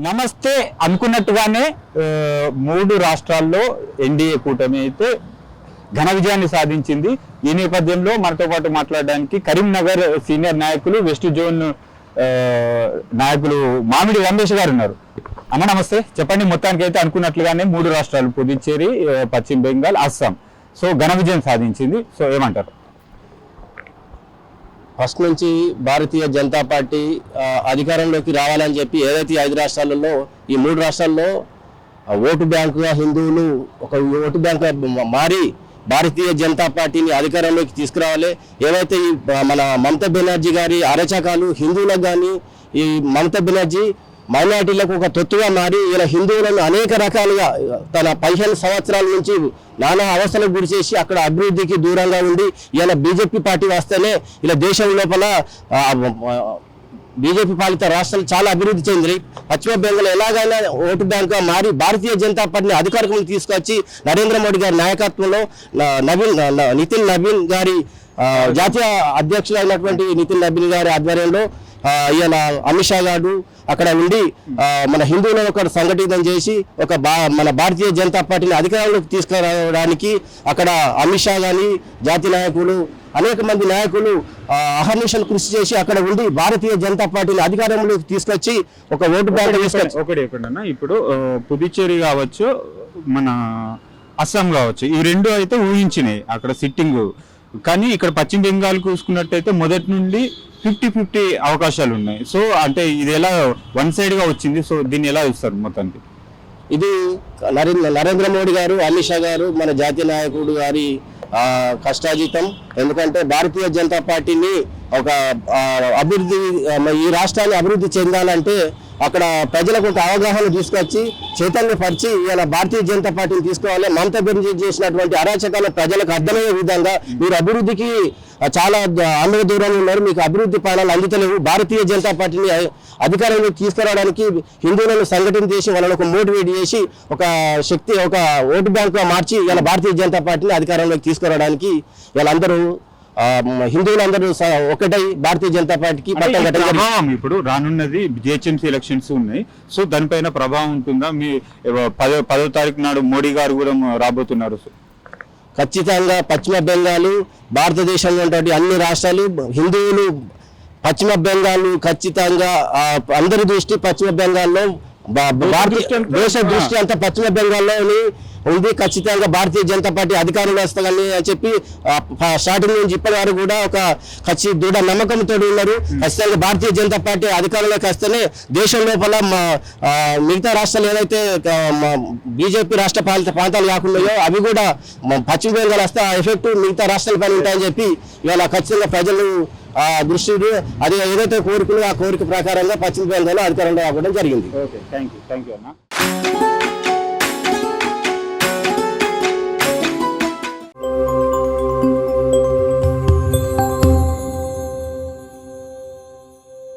నమస్తే అనుకున్నట్టుగానే 3 రాష్ట్రాల్లో ఎన్డీఏ కూటమి అయితే ఘన విజయాన్ని సాధించింది. ఈ నేపథ్యంలో మనతో పాటు మాట్లాడడానికి కరీంనగర్ సీనియర్ నాయకులు, వెస్ట్ జోన్ నాయకులు మామిడి రమేష్ గారు ఉన్నారు. అమ్మ నమస్తే, చెప్పండి. మొత్తానికి అయితే అనుకున్నట్లుగానే 3 రాష్ట్రాలు పుదుచ్చేరి, పశ్చిమ బెంగాల్, అస్సాం సో ఘన విజయం సాధించింది. సో ఏమంటారు? ఫస్ట్ నుంచి భారతీయ జనతా పార్టీ అధికారంలోకి రావాలని చెప్పి ఏదైతే 5 రాష్ట్రాలలో ఈ 3 రాష్ట్రాల్లో ఓటు బ్యాంకుగా హిందువులు ఒక ఓటు బ్యాంకు మారి భారతీయ జనతా పార్టీని అధికారంలోకి తీసుకురావాలి. ఏవైతే ఈ మన మమతా బెనర్జీ గారి అరచకాలు హిందువులకు కానీ ఈ మమతా బెనర్జీ మైనార్టీలకు ఒక తొత్తుగా మారి ఇలా హిందువులను అనేక రకాలుగా తన 15 సంవత్సరాల నుంచి నానా అవస్థలకు గురి చేసి అక్కడ అభివృద్ధికి దూరంగా ఉండి ఇలా బీజేపీ పార్టీ వస్తేనే ఇలా దేశం లోపల బీజేపీ పాలిత రాష్ట్రాలు చాలా అభివృద్ధి చెందినాయి. పశ్చిమ బెంగాల్ ఎలాగైనా ఓటు బ్యాంకుగా మారి భారతీయ జనతా పార్టీని అధికారంలోకి తీసుకొచ్చి నరేంద్ర మోడీ గారి నాయకత్వంలో నితిన్ నబీన్ గారి జాతీయ అధ్యక్షులు అయినటువంటి నితిన్ నబీన్ గారి ఆధ్వర్యంలో ఇలా అమిత్ షా గారు అక్కడ ఉండి మన హిందువులను ఒక సంఘటితం చేసి మన భారతీయ జనతా పార్టీని అధికారంలోకి తీసుకురావడానికి అక్కడ అమిత్ షా కానీ జాతీయ నాయకులు అనేక మంది నాయకులు అహర్నిశలు కృషి చేసి అక్కడ ఉండి భారతీయ జనతా పార్టీని అధికారంలోకి తీసుకొచ్చి ఒక ఓటు బ్యాంక్ తీసుకొచ్చి ఇప్పుడు పుదుచ్చేరి కావచ్చు, మన అస్సాం కావచ్చు, ఈ 2 అయితే ఊహించినాయి అక్కడ సిట్టింగ్. కానీ ఇక్కడ పశ్చిమ బెంగాల్ చూసుకున్నట్టయితే మొదటి నుండి 50-50 అవకాశాలు ఉన్నాయి. సో అంటే ఇది ఎలా వన్ సైడ్ గా వచ్చింది? సో దీన్ని ఎలా చూస్తారు మొత్తానికి? ఇది నరేంద్ర మోడీ గారు, అమిత్ షా గారు, మన జాతీయ నాయకుడు గారి కష్టాజీతం. ఎందుకంటే భారతీయ జనతా పార్టీని ఒక అభివృద్ధి ఈ రాష్ట్రాన్ని అభివృద్ధి చెందాలంటే అక్కడ ప్రజలకు ఒక అవగాహన తీసుకొచ్చి చైతన్యపరిచి ఇలా భారతీయ జనతా పార్టీని తీసుకోవాలి. మమతా బెనర్జీ చేసినటువంటి అరాచకాలు ప్రజలకు అర్థమయ్యే విధంగా మీరు అభివృద్ధికి చాలా ఆంధ్ర దూరంలో ఉన్నారు, మీకు అభివృద్ధి పాలనలు అందుతలేవు, భారతీయ జనతా పార్టీని అధికారంలోకి తీసుకురావడానికి హిందువులను సంఘటన చేసి వాళ్ళని ఒక మోటివేట్ చేసి ఒక శక్తి ఒక ఓటు బ్యాంకుగా మార్చి ఇలా భారతీయ జనతా పార్టీని అధికారంలోకి తీసుకురావడానికి వీళ్ళందరూ హిందువులందరూ ఒకటై భారతీయ జనతా పార్టీకి ప్రభావం ఇప్పుడు రానున్నది జిహెచ్ఎంసీ ఎలక్షన్స్ ఉన్నాయి. సో దానిపైన ప్రభావం ఉంటుందా? మీ 10వ తారీఖు నాడు మోడీ గారు కూడా రాబోతున్నారు. ఖచ్చితంగా పశ్చిమ బెంగాల్ భారతదేశంలో ఉన్నటువంటి అన్ని రాష్ట్రాలు హిందువులు పశ్చిమ బెంగాల్ ఖచ్చితంగా అందరి దృష్టి పశ్చిమ బెంగాల్లో దేశ దృష్టి అంతా పశ్చిమ బెంగాల్లోని ఉంది. ఖచ్చితంగా భారతీయ జనతా పార్టీ అధికారంలో వస్తాయని చెప్పి స్టార్టింగ్ నుంచి ఇప్పటి వరకు కూడా ఒక దృఢ నమ్మకంతో ఉన్నారు. ఖచ్చితంగా భారతీయ జనతా పార్టీ అధికారంలోకి వస్తేనే దేశం లోపల మిగతా రాష్ట్రాలు ఏదైతే బీజేపీ రాష్ట్ర పాలిత ప్రాంతాలు కాకుండా అవి కూడా పశ్చిమ బెంగాల్ వస్తే ఆ ఎఫెక్ట్ మిగతా రాష్ట్రాల పైన ఉంటాయని చెప్పి ఇవాళ ఖచ్చితంగా ప్రజలు దృష్టి అది ఏదైతే కోరికలు ఆ కోరిక ప్రకారంగా పశ్చిమ బెంగాల్ అధికారంలో రావడం జరిగింది. ఓకే, థ్యాంక్ యూ అన్న.